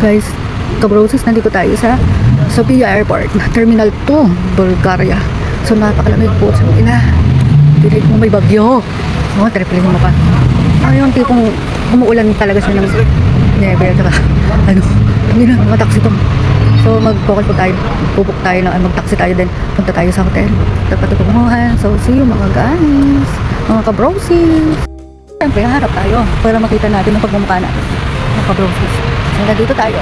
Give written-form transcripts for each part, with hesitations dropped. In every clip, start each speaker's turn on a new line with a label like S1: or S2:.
S1: Guys, kabrosis, nandito tayo sa Sofia Airport, Terminal 2, Bulgaria. So napakalamig po sa ina. Dinig mo may bagyo. Oh, triple mo pa. Yung tipong umuulan talaga siya ng nebe at saka hindi na mga taxi to. So mag-focus po tayo, pupuk tayo na mag-taxi tayo din. Punta tayo sa hotel. Dapat tutunguhan. So see you mga guys, mga kabrosis. Siyempre harap tayo para makita natin ang pagmumukha natin, mga kabrosis. So nandito tayo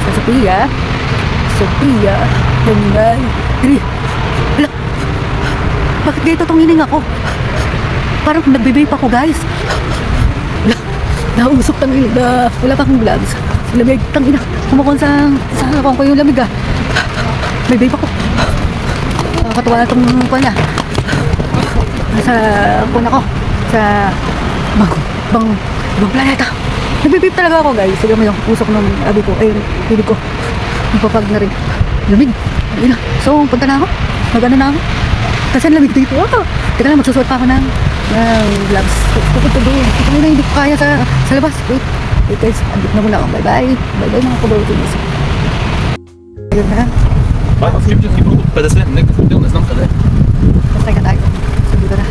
S1: sa Sofia Hyundai. Bakit dito tumiling ako? Parang nagbe-vape ako guys. Nausok tangin na wala pa akong gloves. Lamig tangina. Kumakon sa hapang ko yung lamig ah. May vape ako. Katuwa na itong kuha sa kuna ko. Sa ibang planeta. Nagbe-vape talaga ako guys. Sige mo yung usok ng abi ko. Ay, hindi ko. Nagpapag na rin. Lamig. Ayun na. So, punta na ako. Mag-ano na ako. Kasi ang lamig dito. Teka lang, magsusuot pa ako ng gloves. Pupunta doon. Ito na hindi ko kaya sa labas. Wait guys, andito na muna ako. Bye-bye. Bye-bye mga kabrotis. Ayun na. Bastay ka tayo. So, dito na.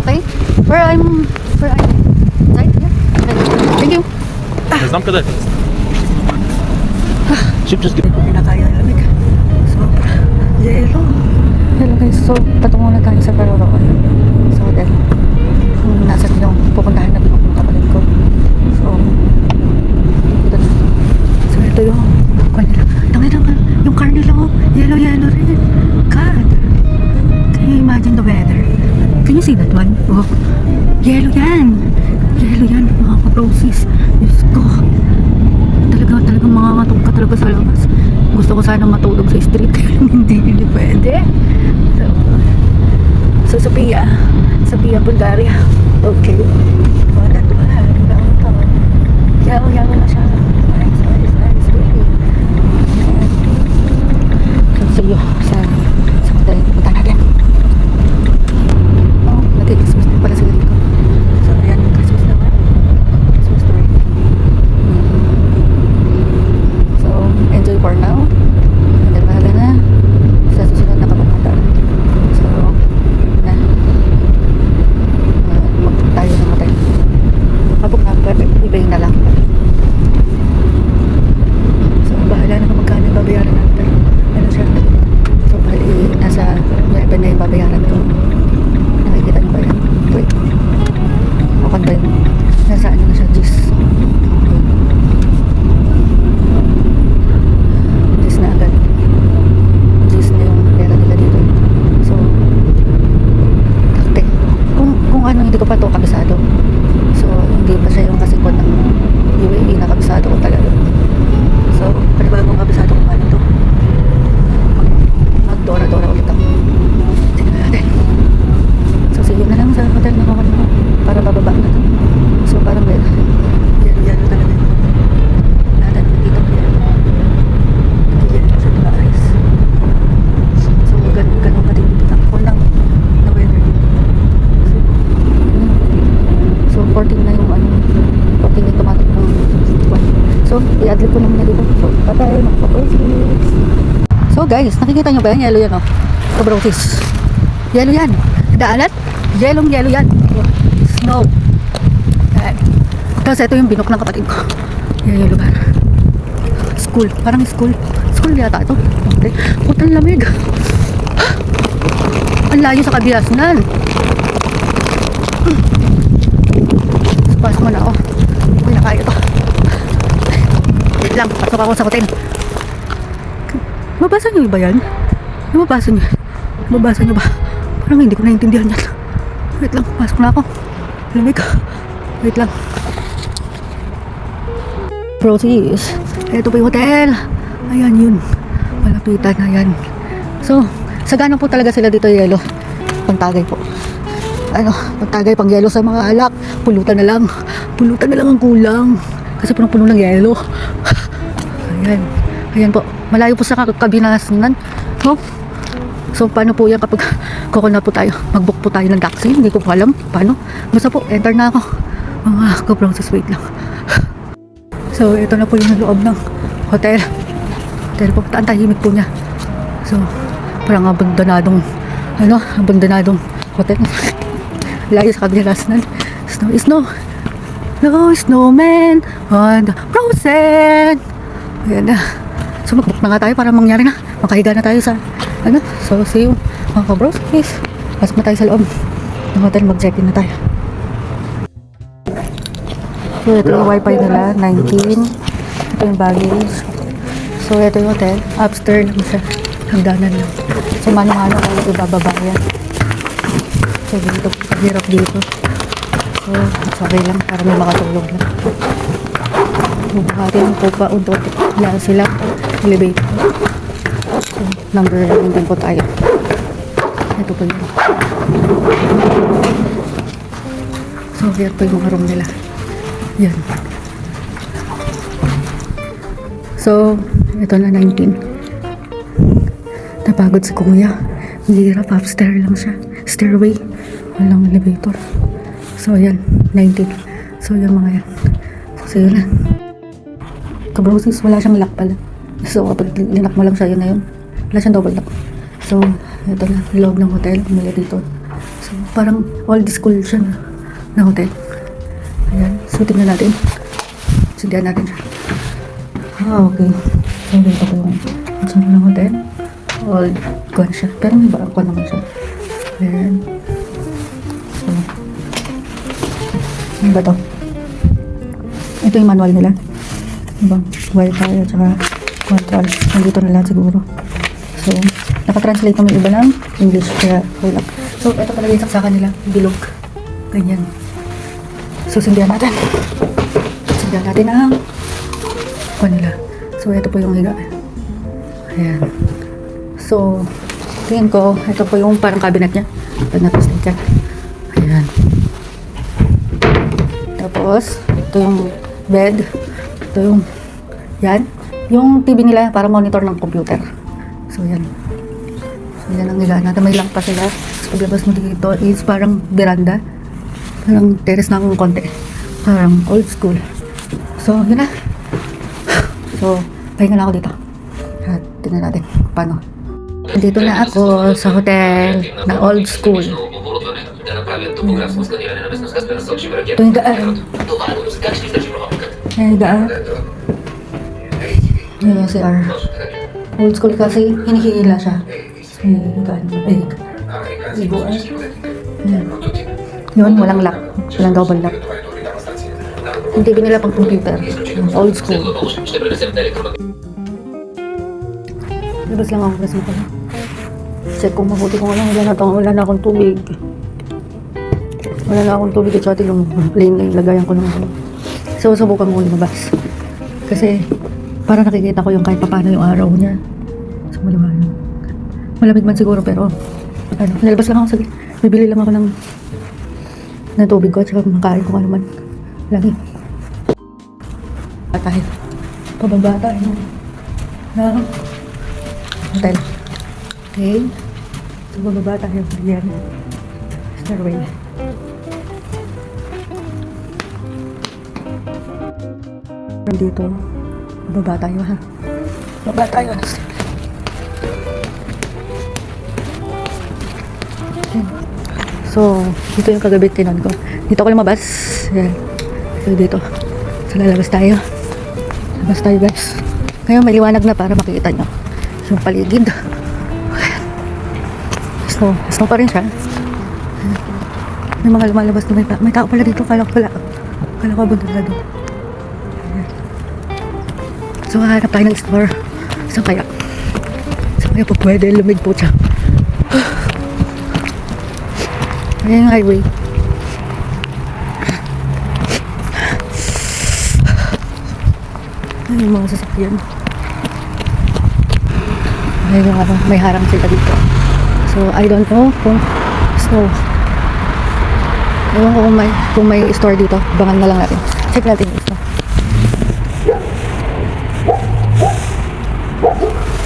S1: Okay? Where I'm inside? Yeah. Okay. Thank you.
S2: Знамка дай. Шипчески.
S1: Hindi na kaya ang lamig. Sobra. Yelo. Hello guys, so patungo na tayo sa Pararoon. Sa hotel. Nasa yung pupuntahan na ng kapatid ko. So, ito na. So, ito yung car nila. Yung car nila, oh, yellow rin. God. Can you imagine the weather? Can you see that one? Oh, yellow yan, mga kabrosis. Diyos ko. Talagang mangangatog ka talaga sa labas. Gusto ko sana matulog sa street. Hindi pwede. So Sofia, Bulgaria. Okay. Yaw na siya. Nice. Really. See you sa hotel. Punta natin. Oh, nag-Christmas din pala sila dito. So, ayan, Christmas naman. Christmas story. So, enjoy for now. And then, bahala na sa susunod na kapapunta. So, na. Mag-book tayo ng hotel. Mag-book na, pero ibayin na lang. So, bahala na kung magkano yung babayaran natin. Ano siya? So, nasa 9 na yung babayaran ko. Nakikita niyo ba yan? Wait. Okay ba yun? Nasa ano na siya? Gis na agad. Gis na yung pera nila dito. So, takte. Kung ano, hindi ko pa ito kabisado. So, hindi pa siya yung kasikot ng UAE na kabisado ko talaga. So, panibagong kabisado ko ano to. Magdora-dora ulit ako. Sige na natin. So, sige na lang sa hotel na kawan mo para bababa na to. So, parang yelo talaga yung lahat na dito ko yelo. Yelo sa mga eyes. So, ganun pa din dito. Ako lang na weather dito. So, 14 na yung 14 na yung tumatak ng buwan. So, i-adlip ko naman na dito. So, patay, makapapos. So, guys, nakikita nyo ba yan? Yelo yan, oh. Kabrosis. Yelo yan. Daalat. Yelo yan. Snow. Ayan. Tapos ito yung binok ng kapatid ko. Yan yung lugar. School. Parang school. School yata ito. Okay. Putang lamig. Ang layo sa Kabiasnan. So, pasok mo na ako. Hindi na kaya ito. Wait lang. Pasok ako sa hotel. Mabasa nyo ba yan? Mabasa nyo ba? Parang hindi ko naiintindihan yan. Wait lang, pasok na ako. Lamig. Wait lang. Proceeds. Ito po yung hotel. Ayan yun. Malapitan, ayan. So, sagana po talaga sila dito yelo. Pantagay po. Pantagay pang yelo sa mga alak. Pulutan na lang ang kulang. Kasi punong-puno ng yelo. Ayan po. Malayo po sa Kabinasnan. No? So, paano po yan kapag kukunan po tayo? Mag-book po tayo ng taxi. Hindi ko po alam. Paano? Basta po, enter na ako. Mga kabrosis, wait lang. So, ito na po yung loob ng hotel. Hotel po. Ang tahimik po niya. So, parang abandonadong hotel. Layo sa kabilas na. Snow. No snowman on the frozen. Ayan na. So, mag-book na nga tayo para mangyari na. Makahiga na tayo sa, so, see you, mga kabros. Please, pasok na tayo sa loob ng hotel. Mag-check-in na tayo. So, ito yung wifi nila, 19. Ito yung baggage. So, ito yung hotel. Upstairs lang siya. Hagdanan lang. So, mano-mano kayo ibababa yan. So, dito, paghirap dito. So, okay lang para may makatulog lang. Bubuhatin po pa untot. Wala sila. Elevator. So, number 19 po tayo. Ito po yun. So, yan po yung mga room nila. Yan. So, ito na 19. Napagod si kuya. Hirap, upstairs lang siya. Stairway. Walang elevator. So, ayan. 19. So, yung mga yan. So, yun na. Kabrosis, wala siyang lock pala. So, kapag linak mo lang siya, yun na yun. Wala siyang double lock. So, ito na. Loob ng hotel. May elevator. So, parang old school siya na hotel. Ayan. So, tingnan natin. Sindihan natin siya. Okay. So, dito po yung itsura ng hotel. Old gun siya. Pero may barangkon naman siya. Ayan. So, ano ba to? Ito yung manual nila. Ibang wifi at saka control. Nandito na lahat siguro. So, nakatranslate naman iba ng English. Kaya, wala. So, ito talaga yung saksakan nila. Bilog. Ganyan. So, sindihan natin. Sindihan natin ang nila. So, ito po yung higa. Ayan. So, tingin ko, ito po yung parang cabinet niya. Ito na tapos check. Ayan. Tapos, ito yung bed. Ito yung, yan. Yung TV nila, para monitor ng computer. So, yan. So, yan ang higa natin. May lamp pa sila. So, paglabas mo dito is parang veranda. Parang terrace ng konti. Parang old school. So, yun na. So, pahinga na ako dito. At tingnan natin paano. Dito na ako sa hotel na old school. Ito yung daan. Ayan yung daan. Ayan yung CR. Old school kasi hinihila siya. Ayan yung daan. Iguan. Ayan. Yun, walang lock. Walang double lock. Yung TV nila pang computer. Old school. Labas lang ako kasi pala. Check kung mabuti kung wala na akong tubig. Wala na akong tubig at saka yung plain na ilagayan ko ng so, subukan mo lumabas. Kasi, para nakikita ko yung kahit paano yung araw niya. So, maliwanag. Malamig man siguro pero, nalabas lang ako. Sige, bibili lang ako ng tubig ko at saka makain kung ano man. Lagi. Tayo. Pababa tayo ng hotel. Okay. So, bababa tayo. Yan. Stairway. Dito. Bababa tayo ha. Bababa tayo. Yan. So, dito yung kagabi tinan ko. Dito ako lumabas. Yan. So, dito. So, lalabas tayo. Labas tayo guys. Ngayon may liwanag na para makikita nyo yung paligid. Snow pa rin siya. May mga lumalabas na may tao pala dito. Kala ko abandonado. So hahanap tayo ng store. Saan kaya po pwede lumig po siya. Ayan yung highway. Ayan yung mga sasakyan. Ayan yung may harang sila dito. So I don't know kung snow. Ewan ko kung may store dito. Bangan na lang natin. Check natin yung snow.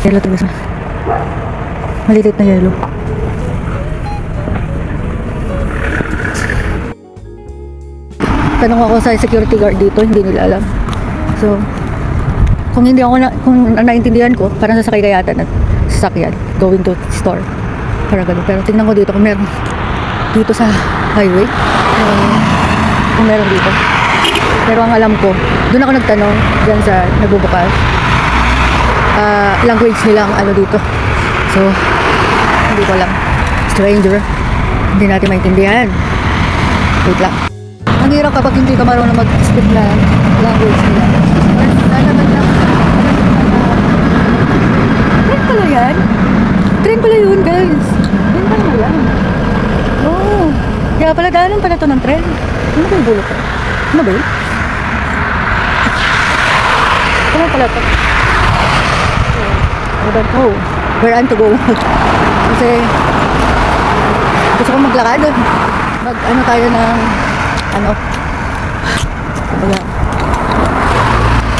S1: Yellow talaga siya. Malilit na yellow. Tanong ako sa security guard dito, hindi nila alam. So, kung hindi ako kung naintindihan ko, parang sasakay ka yata ng sasakyan going to store. Para ganun. Pero tingnan ko dito kung meron dito sa highway. Kung meron dito. Pero ang alam ko, doon ako nagtanong dyan sa nagbubukas. Language nilang ano dito. So, hindi ko alam. Stranger. Hindi natin maintindihan. Wait lang. Ang hirap kapag hindi ka marunong mag-speak na language nila. Lalaban lang. Train pala yan? Train pala yun, guys. Train pala yan. Oh. Kaya pala daanan pala to ng train. Ano ba yung bulot ko? Ano ba yun? Ano pala to? I don't know where I'm to go. Kasi gusto ko maglakad. Ano tayo ng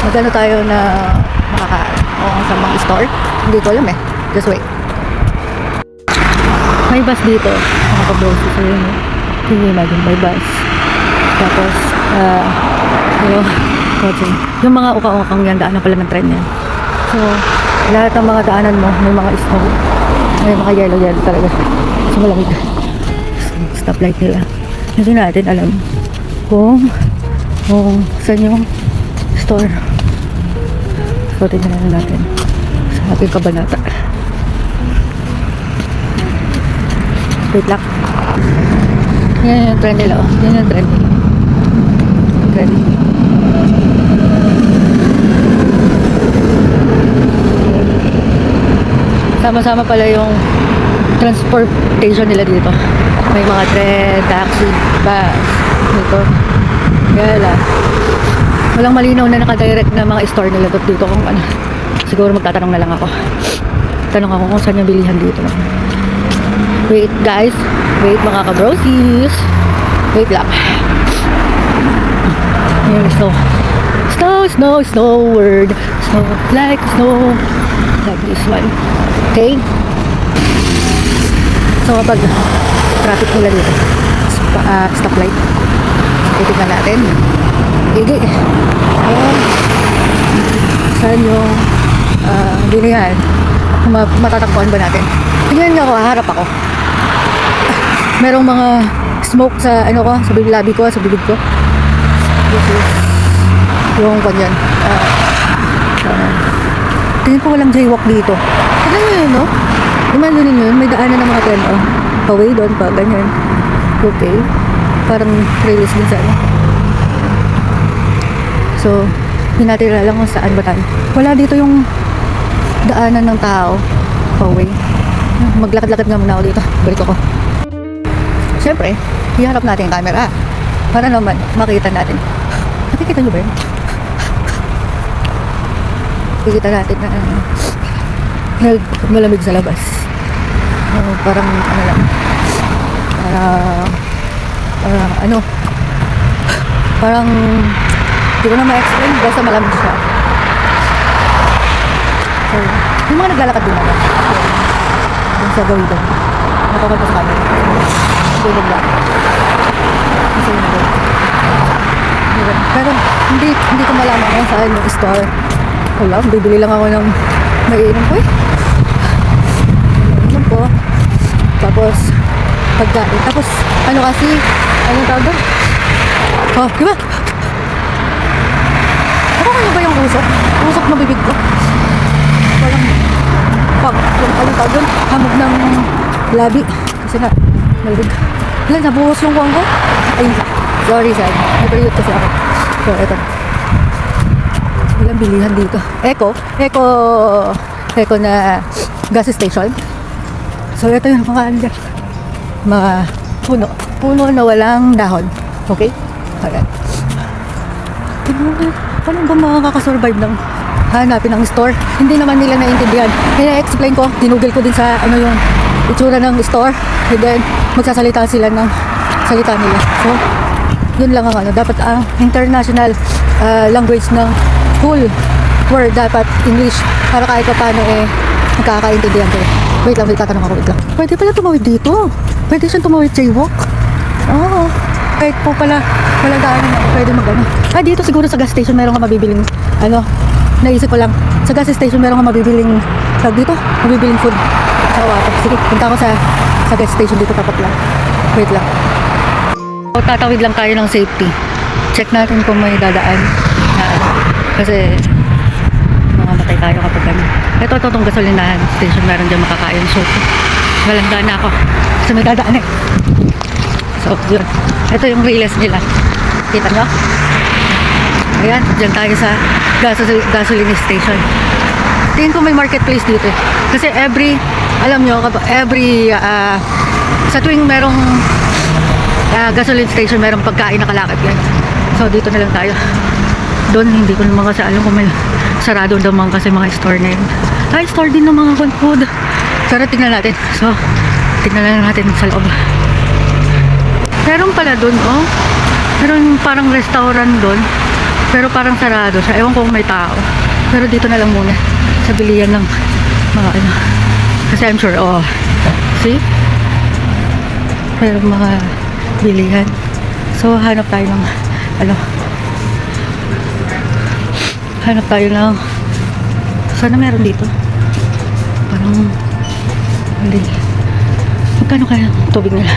S1: magano tayo na sa mga store. Hindi ko alam eh. Just wait. May bus dito. Nakapag-browse sa yun. Can you imagine? May bus. Tapos, yung mga uka-ukang yan, daanan pala ng tren yan. So, lahat ng mga daanan mo, may mga snow. May mga yellow talaga. So, malamig. Stoplight nila. Hindi natin alam kung saan yung store. So, tingnan natin sa ating kabanata. Wait lang. Yan yung trend nila. Yan yung trend nila. Trend. Sama-sama pala yung transportation nila dito. May mga tren, taxi, bus, dito. Kaya lang, walang malinaw na nakadirect na mga store nila dito kung ano. Siguro magtatanong na lang ako. Tanong ako kung saan yung bilihan dito. Wait guys, wait mga ka-brosies. Wait lang. Here is snow. Snow word. Snow like snow. Like this one. Okay? So kapag traffic nila dito, stoplight, titignan natin. Igi. Saan yung bilihan? Matatakbuhan ba natin? Tingnan niyo ako, harap ako. Merong mga smoke sa sa labi ko, sa bibig ko. This is yung kanyan. Tingin ko walang jaywalk dito. Tignan nyo yun, no? Imagine nyo yun, may daanan ng mga tren, paway doon pa, ganyan. Okay. Parang release din sa So, hindi natin alam kung saan ba tayo. Wala dito yung daanan ng tao. Paway. Maglakad-lakad nga muna ako dito. Balik ako. Siyempre, hiharap natin yung camera. Para naman, makita natin. Nakikita nyo ba yun? Nakikita natin na malamig sa labas. Parang parang hindi ko na ma-explain basta malamig siya. So, yung mga naglalakad din naman yung sa gawin doon nakapagpas sa camera tulog lang kasi yun doon. Pero hindi ko malaman kung saan yung store. Wala, bibili lang ako ng maiinom ko inom ko tapos pagkain tapos kasi anong tawag doon? Diba? Ano ba yung usok? Usok na bibig ko. Walang anong tawag doon? Hamog ng labi. Kasi nalibig. Nabuhos yung kuwang ko. Ay, sorry sad. Nagpaliyot kasi ako. So, eto. Walang bilihan dito. Eco na gas station. So, ito yung pangalan dyan. Mga puno na walang dahon. Okay? Ayan. Paano ba makakasurvive ng hanapin ng store? Hindi naman nila naiintindihan. Kaya-explain ko, tinugil ko din sa yung itsura ng store. And then, magsasalita sila ng salita nila. So, yun lang ang dapat ang international language ng full word dapat English para kahit pa paano nakakaintindihan ko. Wait lang, tatanong ako, wait lang. Pwede pala tumawid dito. Pwede siyang tumawid jaywalk. Kahit po pala, wala daanan ako pwede mag-ano. Dito siguro sa gas station meron ka mabibiling, naisip ko lang. Sa gas station meron ka mabibiling, dito, mabibiling food. Sa water. Sige, punta ako sa gas station dito tapat lang. Wait lang. Tatawid lang tayo ng safety. Check natin kung may dadaan na kasi mamamatay tayo kapag ano. Ito itong gasolinahan station, meron dyan makakain. So, walang daan na ako. Kasi may dadaan eh. So, yun. Ito yung relays nila. Kita nyo? Ayan, dyan tayo sa gasoline station. Tingin ko may marketplace dito eh. Kasi alam nyo, sa tuwing merong gasoline station, merong pagkain nakalakad yan. So, dito na lang tayo. Doon, hindi ko naman kasi alam kung may sarado naman kasi mga store na yun. Store din ng mga food. Pero tingnan natin. So, tingnan lang natin sa loob. Meron pala doon, meron parang restaurant doon. Pero parang sarado siya. Ewan ko kung may tao. Pero dito na lang muna. Sa bilihan ng mga Kasi I'm sure, see? Meron mga bilihan. So, hanap tayo ng, hanap tayo ng, sana meron dito. Parang, hindi. Magkano kaya ang tubig nila?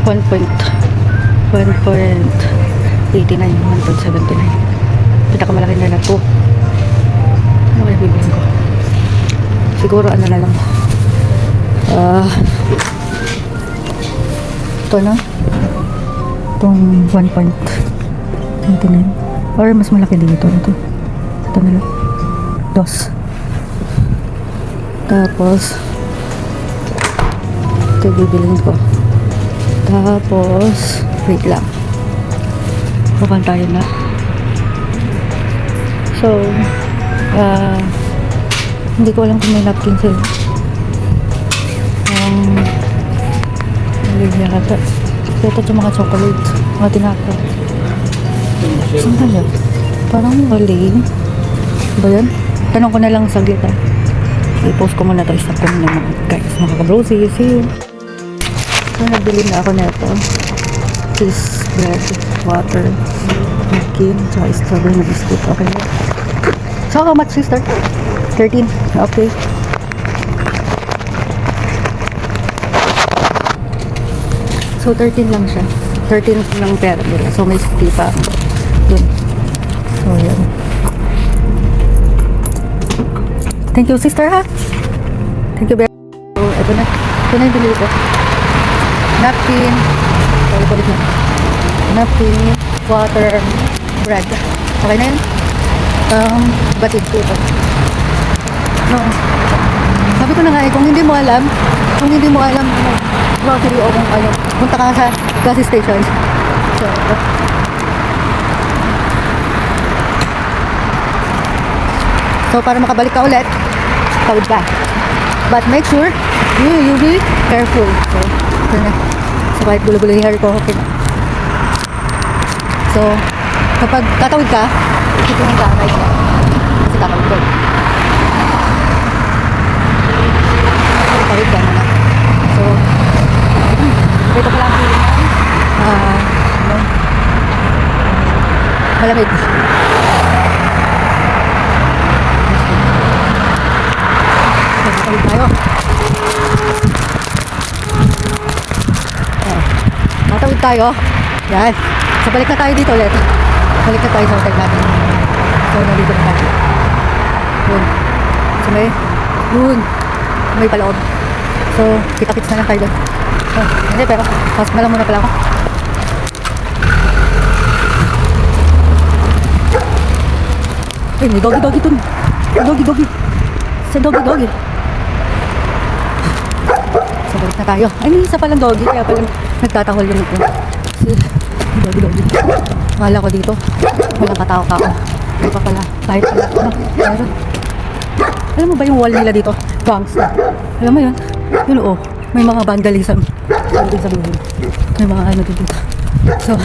S1: 1.89, 1.79. Pinakamalaki nila 2. Ano kaya bibilin ko? Siguro na lang. Ito na. Itong 1.89. Or mas malaki dito. Ito na lang. 2. Tapos ito bibilin ko. Tapos wait lang. Kukuhan tayo na. So hindi ko alam kung may napkin sila. Hindi yata. Ito yung mga chocolate. Mga tinapay. Saan ba yan? Parang maling. Ba yan? Tanong ko na lang saglit i-post ko muna ito. Stop ko muna guys. Mga kabrosi. See you. So nagbili na ako na ito. Cheese, bread, water, napkin, tsaka strawberry na biscuit. Okay. So how much sister? 13. Okay. So 13 lang siya. 13 lang pera nila. So may city pa dun. So yan. Thank you sister ha. Thank you very much. So ito na. Ito na yung binili ko. Napkin. Sorry ko dito. Napkin, water, bread. Okay na yun? Batid ko ito. No. Sabi ko na nga kung hindi mo alam grocery o kung punta ka sa gas station. So, ito. So, para makabalik ka ulit, tawid ka. But make sure, you be careful. So, ito na. So, kahit gulo-gulo yung hair ko, okay na. So, kapag tatawid ka, titingin ka, right ka. Kasi tatawid ko. Tawid ka muna. So, dito ko lang malamig. Tawid tayo. Tatawid tayo. Yan. So, balik na tayo dito ulit. Balik na tayo sa hotel natin. So, nandito na tayo. Yun. So, may paloob. So, kita-kits na lang tayo doon. Hindi, pero pasok na lang muna pala ako. May doggy dun. Doggy. Sa doggy. So, balik na tayo. Ay, may isa palang doggy. Kaya palang nagtatahol yun ito. Doggy. Akala ko dito. Walang katao ka ako. Ano pa pala? Kahit pala. Meron. Alam mo ba yung wall nila dito? Gangsta. Alam mo yun? Yun may mga vandalism. Sabihin. May mga dito. So,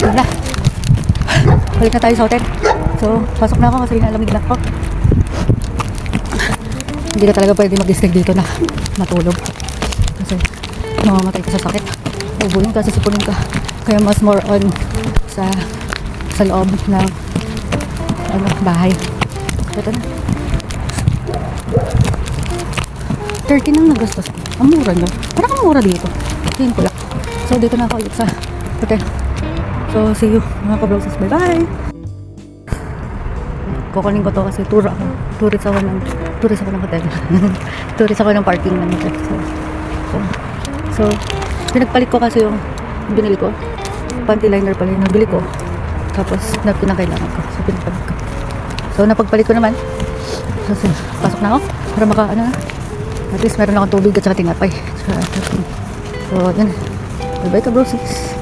S1: yun na. Balik na tayo sa hotel. So, pasok na ako kasi nalamig na ako. Hindi ka talaga pwede mag-stay dito na matulog. Kasi mamamatay ka sa sakit. Ubuhin ka, sisipunin ka. Kaya mas more on sa loob ng bahay. Ito na. 30 nang nagastos ko. Ang mura nyo. Parang ang mura dito. Tingin ko lang. So, dito na ako ulit sa hotel. So, see you mga ka-browsers. Bye-bye! Kukunin ko to kasi tourist ako ng hotel. Tourist ako ng parking ng hotel. So, pinagpalit ko kasi yung binili ko. Panty liner pala yung nabili ko. Tapos, pinakailangan ko. So, pinagpalit ko. So, napagpalit ko naman. So, pasok na ako. Para at least meron akong tubig at saka tinapay. So, yun. Bye-bye ka, brosis.